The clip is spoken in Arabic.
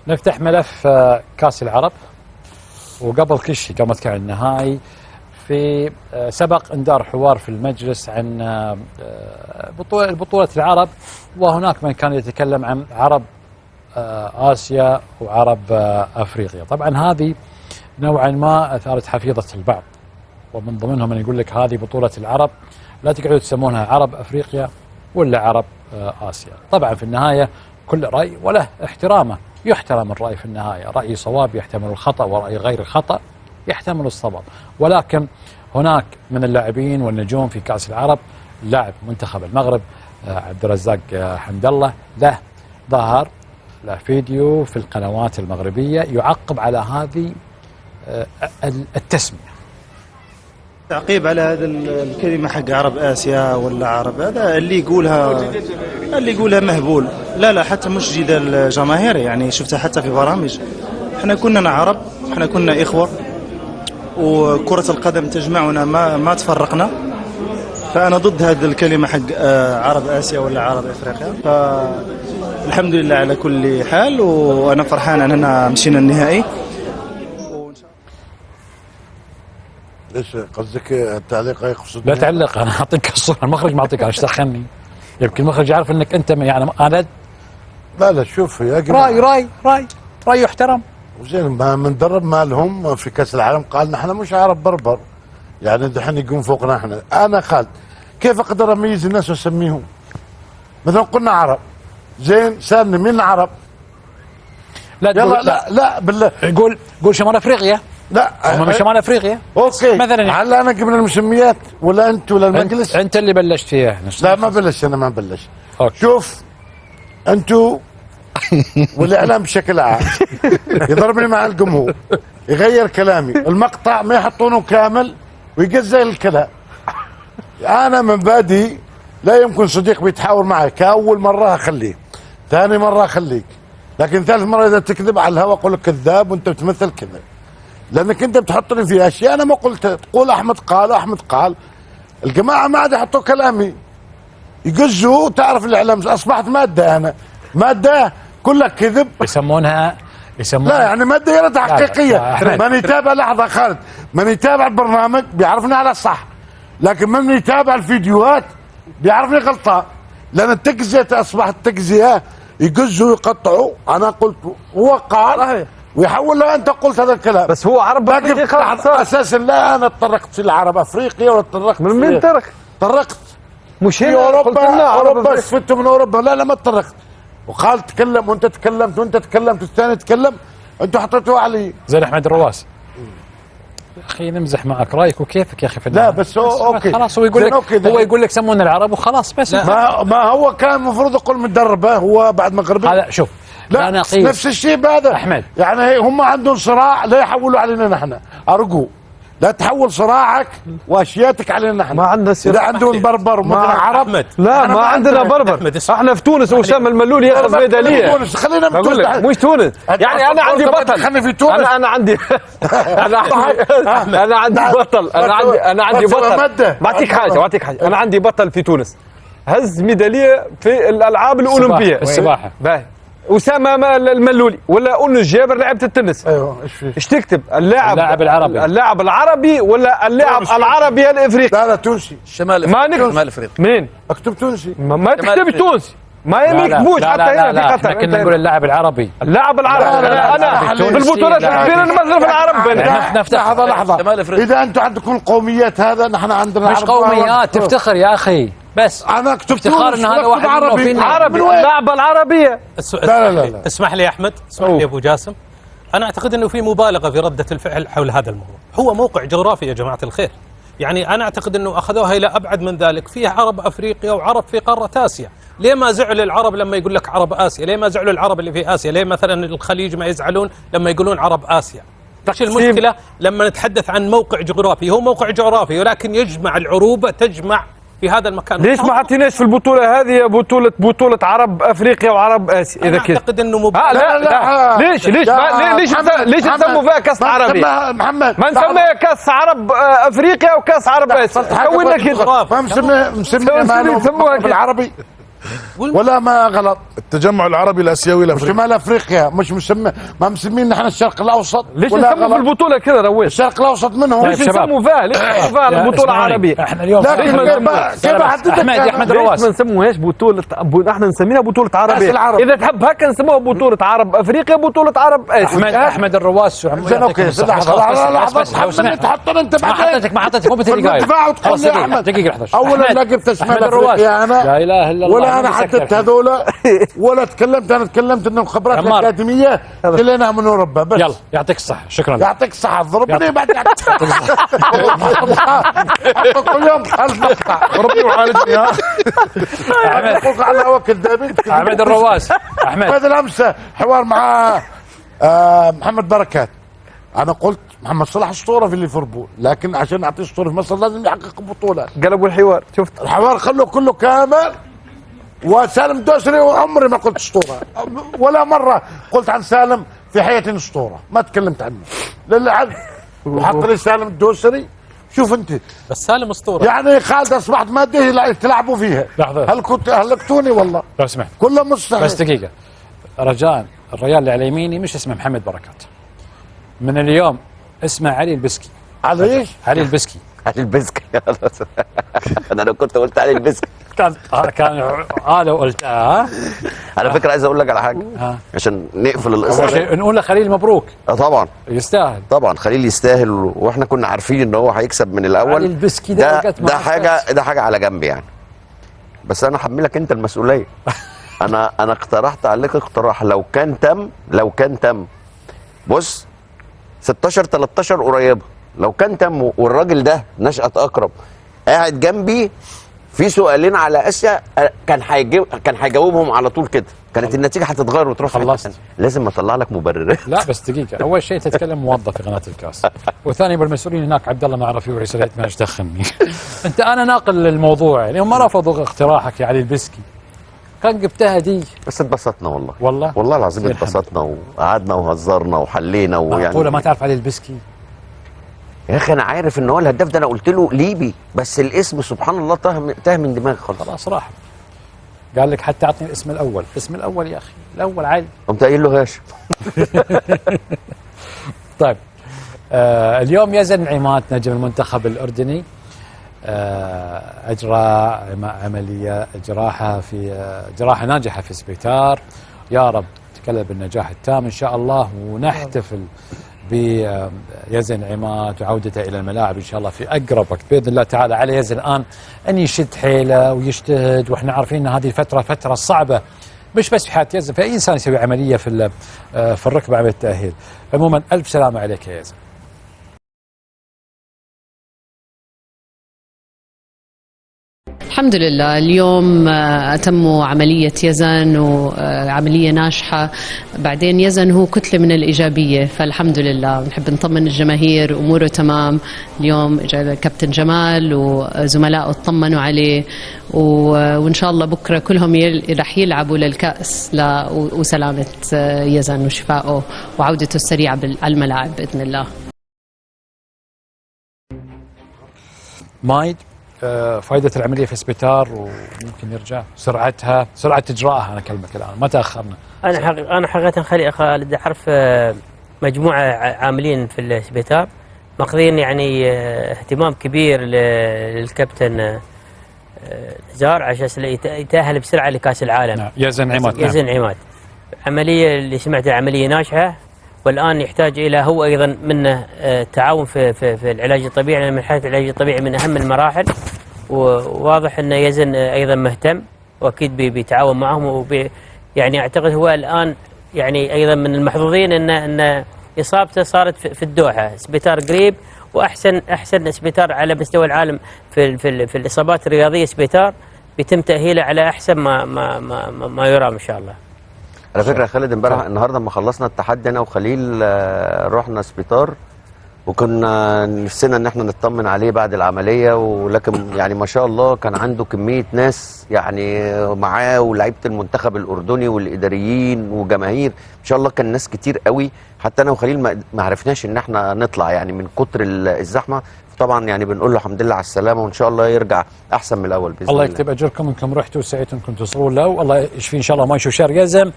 نفتح ملف كاس العرب. وقبل كل شيء، قبل ما نتكلم عن النهائي، في سبق ان دار حوار في المجلس عن بطولة العرب، وهناك من كان يتكلم عن عرب آسيا وعرب أفريقيا. طبعا هذه نوعا ما أثارت حفيظة البعض، ومن ضمنهم من يقول لك هذه بطولة العرب، لا تقعدوا تسمونها عرب أفريقيا ولا عرب آسيا. طبعا في النهاية كل رأي وله احترامه، يحترم الرأي في النهاية، رأي صواب يحتمل الخطأ، ورأي غير الخطأ يحتمل الصواب. ولكن هناك من اللاعبين والنجوم في كأس العرب، لاعب منتخب المغرب عبد الرزاق حمد الله، له ظهر له فيديو في القنوات المغربية يعقب على هذه التسمية. تعقيب على هذا الكلمة حق عرب آسيا ولا عرب، هذا اللي يقولها مهبول. لا حتى مش جدال جماهيري، يعني شفتها حتى في برامج. احنا كنا عرب، احنا كنا إخوة، وكرة القدم تجمعنا ما تفرقنا. فأنا ضد هذه الكلمة حق عرب آسيا ولا عرب أفريقيا. فالحمد لله على كل حال، وأنا فرحان أننا مشينا النهائي. ليش قصدك التعليق يقصد؟ لا تعلق، انا اعطيك الصوره، المخرج ما اعطيك، ايش دخلني؟ يمكن المخرج يعرف انك انت يعني انا لا شوف يا جماعه، راي يحترم. وزين ما مندرب مالهم في كاس العالم قال نحن مش عرب بربر، يعني دحين يقوم فوقنا احنا. انا خالد كيف اقدر اميز الناس واسميهم؟ مثلا قلنا عرب، زين سالني مين عرب؟ لا يلا لا بالله قول شمال افريقيا. لا هم من شمال افريقيا. اوكي مثلا هل انا قبل المسميات ولا انت ولا المجلس؟ انت اللي بلشت فيها. لا ما بلشت، انا ما بلشت. أوكي. شوف انتوا والاعلام بشكل عام يضربني مع الجمهور، يغير كلامي، المقطع ما يحطونه كامل ويجزء الكلام. انا من بادي لا يمكن صديق بيتحاور معي كاول مره اخليه، ثاني مره اخليك، لكن ثالث مره اذا تكذب على الهواء اقول لك كذاب وانت بتمثل كذا، لانك انت بتحطني في اشياء انا ما قلت. تقول احمد قال واحمد قال، الجماعه ما عاد يحطوا كلامي، يقزوا. تعرف الاعلام اصبحت ماده، انا ماده كلها كذب. يسمونها لا يعني ماده غير حقيقيه. من يتابع لحظه خالد، من يتابع البرنامج بيعرفني على الصح، لكن من يتابع الفيديوهات بيعرفني غلطان، لان التجزئه اصبحت تجزئه، يقزوا ويقطعوا. انا قلت هو قال ويحول له انت قلت هذا الكلام، بس هو عرب افريقيا اساسا. لا انا تطرقت في العرب افريقيا ولا تطرقت من مين طرقت مش في اوروبا استفدت من اوروبا. لا ما تطرقت. وقال تكلم وانت تكلمت وانت تكلمت والثاني تكلم، انتوا حطيتوه علي زي احمد الرواس. يا اخي نمزح معك، رايك وكيفك يا اخي في لا بس هو اوكي خلاص. هو يقول لك سمونا العرب وخلاص بس. ما هو كان المفروض يقول مدربه هو بعد مغربي. هذا شوف، لا نفس الشيء بهذا احمد، يعني هم عندهم صراع، لا يحولوا علينا نحن. ارجو لا تحول صراعك واشياتك علينا نحن. ما عندنا اذا عندهم بربر ومثلا عرب. لا ما عندنا بربر. احنا في تونس وسام الملولي ياخذ ميداليه. تونس خلينا من تونس. مش تونس يعني انا عندي بطل. خليني في تونس. انا عندي انا عندي بطل. انا عندي بطل. بعطيك حاجه. انا عندي بطل في تونس هز ميداليه في الالعاب الاولمبيه السباحه. باهي أسامة الملولي ولا أنس جابر لعبة التنس. ايوه ايش تكتب؟ اللاعب العربي ولا اللاعب العربي الافريقي؟ لا تونسي. شمال افريقيا. منين؟ اكتب تونسي. ما تكتب تونسي، ما يكتبوش حتى هنا في قطر. كنا نقول اللاعب العربي. انا في البطولات الكبيره نمثل في العرب. نفتح لحظه. اذا انتم عندكم القوميات هذا نحن عندنا مش قوميات، تفتخر يا اخي. بس انا اكتب افتخار ان هذا واحد عربي اللعبه العربيه. لا اسمح لي يا احمد، اسمح لي ابو جاسم. انا اعتقد انه في مبالغه في رده الفعل حول هذا الموضوع. هو موقع جغرافي يا جماعه الخير، يعني انا اعتقد انه اخذوها الى ابعد من ذلك. فيه عرب افريقيا وعرب في قاره اسيا. ليه ما زعل العرب لما يقول لك عرب اسيا؟ ليه ما زعلوا العرب اللي في اسيا؟ ليه مثلا الخليج ما يزعلون لما يقولون عرب اسيا؟ ايش المشكله لما نتحدث عن موقع جغرافي؟ هو موقع جغرافي ولكن يجمع العروبه، تجمع في هذا المكان. ليش ما حطيناش في البطوله هذه بطوله عرب افريقيا وعرب اسيا؟ اذا كذا اعتقد انه لا ليش نسموا فيها كاس عربي؟ محمد ما نسميها كاس عرب افريقيا وكاس عرب اسيا. سوينا كذا. ما مسميها بالعربي. ولا ما غلط؟ التجمع العربي الاسيوي الافريقي شمال افريقيا مش مسمى، ما مسمين نحن الشرق الاوسط؟ ليش ولا نسموا في غلط؟ البطوله كذا رويش؟ الشرق الاوسط منهم. طيب ليش شباب. نسموا فيها؟ ليش نسموا فيها البطوله العربيه؟ احنا اليوم كيف حددك احمد ليش رواس، ما نسموهاش بطوله؟ احنا نسميها بطوله عربيه. العرب. اذا تحب هكا نسموها بطوله عرب افريقيا، بطوله عرب اسيا. احمد الرواس زين اوكي لحظه تحطني انت ما بعدين حطيتك ما حطيتك مو في بالدقائق. المدفع وتقول لي احمد دقيقه لحظه. اولا لا جبت شمال أحمد الرواس. افريقيا انا لا اله الا الله. ولا انا حددت هذولا ولا تكلمت. انا تكلمت انهم خبرات عمار. اكاديميه كلنا من اوروبا بس. يلا يعطيك الصحه، شكرا لك. يعطيك الصحه. ضربني بعد كل يوم 1000 مقطع. ربي وعالجني. ها حقوق على هوا كذابين. احمد الرواس. احمد هذا الامس حوار مع محمد بركات. انا قلت محمد صلاح اسطوره في ليفربول، لكن عشان نعطيه اسطوره في مصر لازم يحقق بطوله. قلبوا الحوار. شفت الحوار خلوه كله كامل. وسالم الدوسري وعمري ما قلت اسطوره ولا مره قلت عن سالم في حياتي اسطوره، ما تكلمت عنه للعب. وحط لي سالم الدوسري. شوف انت بس سالم اسطوره. يعني خالد اصبحت ماده تلعبوا فيها. لحظة. هل كنت هلكتوني والله؟ لو سمحت كله مستحيل. بس دقيقه. رجاء، الرجال اللي على يميني مش اسمه محمد بركات، من اليوم اسمه علي البسكي. على ايش؟ علي البسكي. علي البسك. انا لو كنت قلت علي البسك. كان لو قلتها. على فكره عايز اقول لك على حاجه ها. عشان نقفل اول القصه. شيء نقول لخليل مبروك، طبعا يستاهل. طبعا خليل يستاهل، واحنا كنا عارفين ان هو هيكسب من الاول. علي البسكي ده وقت ما ده حاجه على جنب يعني. بس انا حملك انت المسؤوليه. انا اقترحت عليك اقتراح لو كان تم بص 16 13 قريبه، لو كان تم والراجل ده نشأة اقرب قاعد جنبي في سؤالين على اسيا كان هيجاوبهم على طول كده، كانت النتيجه هتتغير وتروح في حتة خلصت. تانية. لازم اطلع لك مبررات. لا بس دقيقة، أول شيء تتكلم موظف في قناة الكاس، وثاني بالمسؤولين هناك عبد الله معرفي وعيسى العيد ما دخلني. أنت أنا ناقل الموضوع يعني، هم رفضوا اقتراحك يا علي البسكي، كان جبتها دي. بس اتبسطنا والله. والله العظيم اتبسطنا وقعدنا وهزرنا وحلينا معقولة ما تعرف علي البسكي؟ يا اخي انا عارف ان هو الهداف ده، انا قلت له ليبي بس الاسم سبحان الله تاه من دماغي خالص. خلاص راح قال لك حتى اعطني الاسم الاول. الاسم الاول يا اخي الاول علي. قمت قايل له هاشم. طيب اليوم يزن عماد نجم المنتخب الاردني اجرى عمليه جراحه ناجحه في سبيتار. يا رب تكلل بالنجاح التام ان شاء الله، ونحتفل بيزن عماد وعودته الى الملاعب ان شاء الله في اقرب وقت باذن الله تعالى. على يزن الان ان يشد حيله ويجتهد، واحنا عارفين ان هذه الفتره فتره صعبه مش بس في حياه يزن، فاي انسان يسوي عمليه في الركبه عمليه التاهيل. عموما الف سلامه عليك يا يزن. الحمد لله اليوم أتموا عملية يزن وعملية ناجحة. بعدين يزن هو كتلة من الإيجابية، فالحمد لله نحب نطمن الجماهير أموره تمام. اليوم إجا كابتن جمال وزملائه اطمنوا عليه، وإن شاء الله بكرة كلهم رح يلعبوا للكأس وسلامة يزن وشفائه وعودته السريعة على الملاعب بإذن الله. مايد فائدة العملية في سبيتار وممكن يرجع سرعة إجراءها. أنا أكلمك الآن ما تأخرنا. أنا حقيقة خالد أعرف مجموعة عاملين في السبيتار ماخذين يعني اهتمام كبير للكابتن نزار عشان يتأهل بسرعة لكأس العالم. نعم. يزن عماد عملية اللي سمعتها عملية ناجحة، والآن يحتاج إلى هو أيضا منه تعاون في العلاج الطبيعي، لأن مرحلة العلاج الطبيعي من أهم المراحل، وواضح أن يزن أيضا مهتم وأكيد بيتعاون معهم يعني أعتقد هو الآن يعني أيضا من المحظوظين أن إصابته صارت في الدوحة، سبيتار قريب وأحسن سبيتار على مستوى العالم في الإصابات الرياضية. سبيتار بيتم تأهيله على أحسن ما يرام إن شاء الله. على فكره يا خالد النهارده لما خلصنا التحدي انا وخليل رحنا سبيتار وكنا نفسنا ان احنا نطمن عليه بعد العمليه، ولكن يعني ما شاء الله كان عنده كميه ناس يعني معاه، ولاعيبه المنتخب الاردني والاداريين وجماهير، ان شاء الله كان ناس كتير قوي. حتى انا وخليل ما عرفناش ان احنا نطلع يعني من كتر الزحمه. طبعا يعني بنقول له الحمد لله على السلامه، وان شاء الله يرجع احسن من الاول باذن الله الله. يكتب اجركم انكم رحتوا وسعيتوا انكم توصلوا له، والله يشفي ان شاء الله ما يشوف شر يزن.